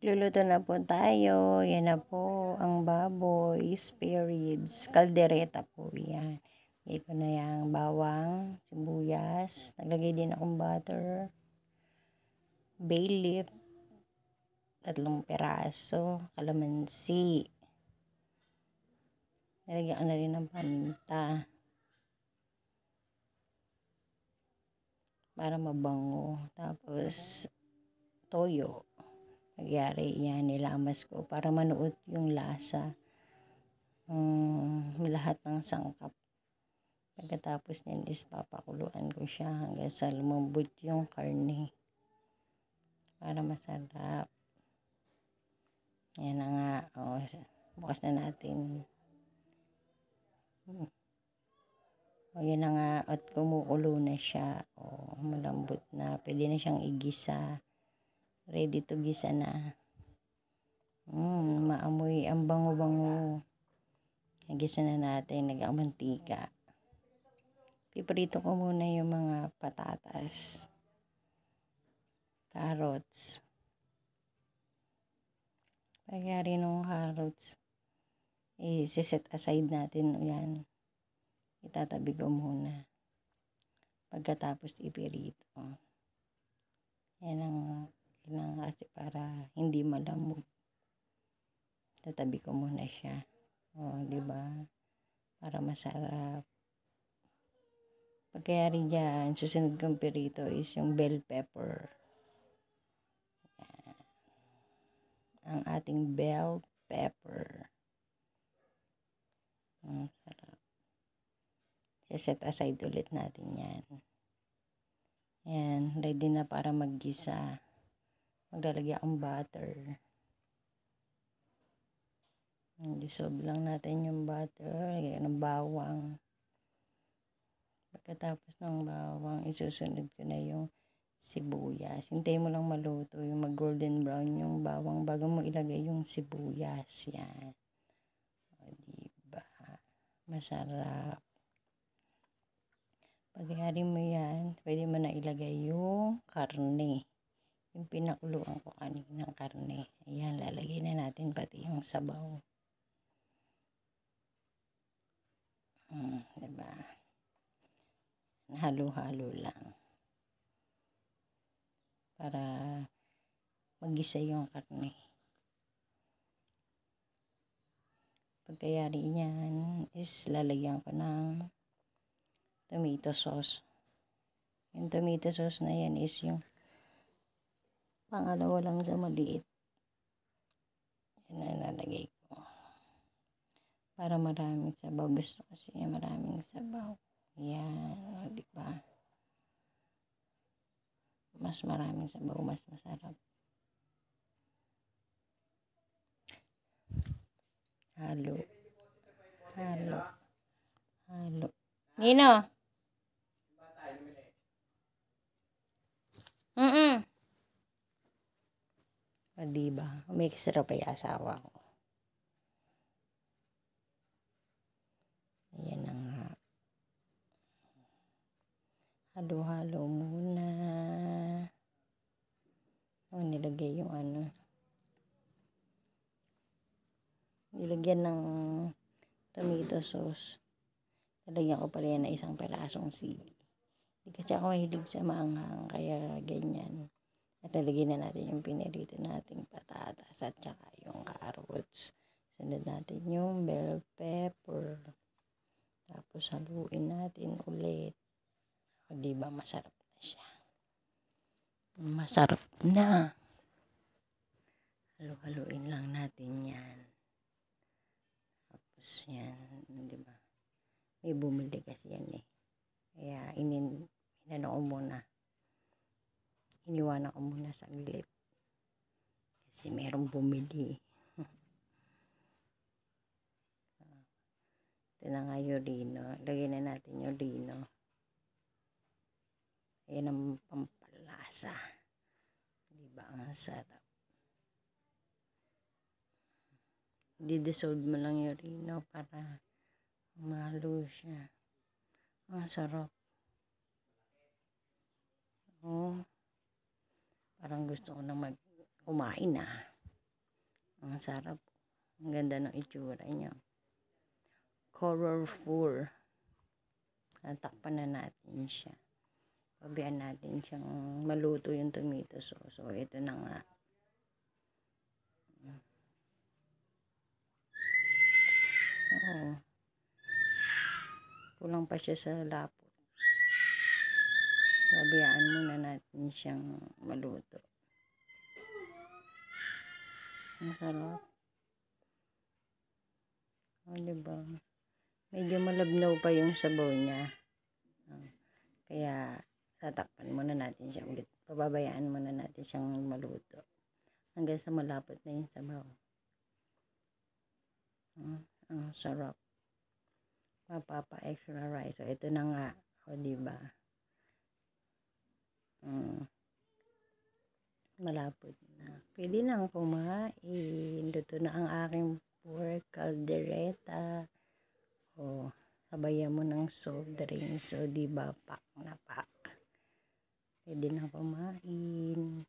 Luluto na po tayo. Yan na po ang baboy, spare ribs, kaldereta po yan. Lagay ko na yung bawang, sibuyas. Naglagay din akong butter, bay leaf, 3 peraso, kalamansi. Nalagyan ko na rin ng paminta para mabango. Tapos toyo. Nagyari yan, nilamas ko para manuot yung lasa. Lahat ng sangkap. Pagkatapos niyan is papakuluan ko siya hanggang sa lumambot yung karne. Para masarap. Yan na nga. Bukas na natin. Yan na nga. At kumukulo na siya. Malambot na. Pwede na siyang igisa. Ready to gisa na. Maamoy. Ang bango-bango. Igisa na natin. Nag-amantika. Piprito ko muna yung mga patatas. Carrots. Pagyari ng carrots, i-set aside natin yan. Itatabi ko muna. Pagkatapos ipirito. Yan ang kasi para hindi malamog. Tatabi ko muna siya. Diba? Para masarap. Pagkayari dyan, susunod kong pirito is yung bell pepper. Yan. Ang ating bell pepper. Sarap. Set aside ulit natin yan. Yan. Ready na para maggisa. Maglalagay akong butter. Dissolve lang natin yung butter. Lagyan ng bawang. Pagkatapos ng bawang, isusunod ko na yung sibuyas. Hintayin mo lang maluto, yung mag-golden brown yung bawang bago mo ilagay yung sibuyas. Yan. Diba? Masarap. Pagyari mo yan, pwede mo na ilagay yung karne. Yung pinakuluan ko kaninang karne. Ayan, lalagay na natin pati yung sabaw. Diba? Halo-halo lang. Para magisa yung karne. Pagkayari niyan is lalagyan ko ng tomato sauce. Yung tomato sauce na yan is yung pangalawa lang sa maliit. Yan na nalagay ko. Para maraming sabaw. Gusto kasi niya maraming sabaw. Yan. Diba? Mas maraming sabaw, mas masarap. Halo. Halo. Halo. Nino? Diba? May sarap ay asawa ko. Ayan na nga. Halo-halo muna. Nilagay yung nilagyan ng tomato sauce. Nilagyan ko pala yan na 1 perasong sili. Hindi kasi ako mahilig sa maanghang, kaya ganyan. At nalagyan na natin yung pinirito nating patatas at saka yung carrots. Sunod natin yung bell pepper. Tapos haluin natin ulit. Diba masarap na siya? Masarap na. Halu-haluin lang natin yan. Tapos yan, diba? May bumili kasi yan eh. Kaya inano ko muna. Iniwanan ko muna sa gilid. Kasi merong bumili. Ito na nga yung rino. Lagyan na natin yung rino. Ayan ang pampalasa. Diba? Ang sarap. Didissolve mo lang yung rino para mahalo siya. Ang sarap. Parang gusto ko na kumain na. Ang sarap. Ang ganda ng itsura niya. Colorful. Tatakpan na natin siya. Pabayaan natin siyang maluto yung tomato sauce. So, ito na nga. Oo. Kulang pa siya sa lapot. Pabayaan muna natin siyang maluto. Ang sarap. O, diba? Medyo malabnaw pa yung sabaw niya. Kaya, tatakpan muna natin siya ulit. Pababayaan muna natin siyang maluto. Hanggang sa malapot na yung sabaw. Ang sarap. Mapapa extra rice. So, ito na nga. O, diba? Malapot na. Pwede nang kumain. Luto na ang aking pork caldereta. O, sabayan mo ng soft drinks. O, diba? Pak na pak. Pwede nang kumain.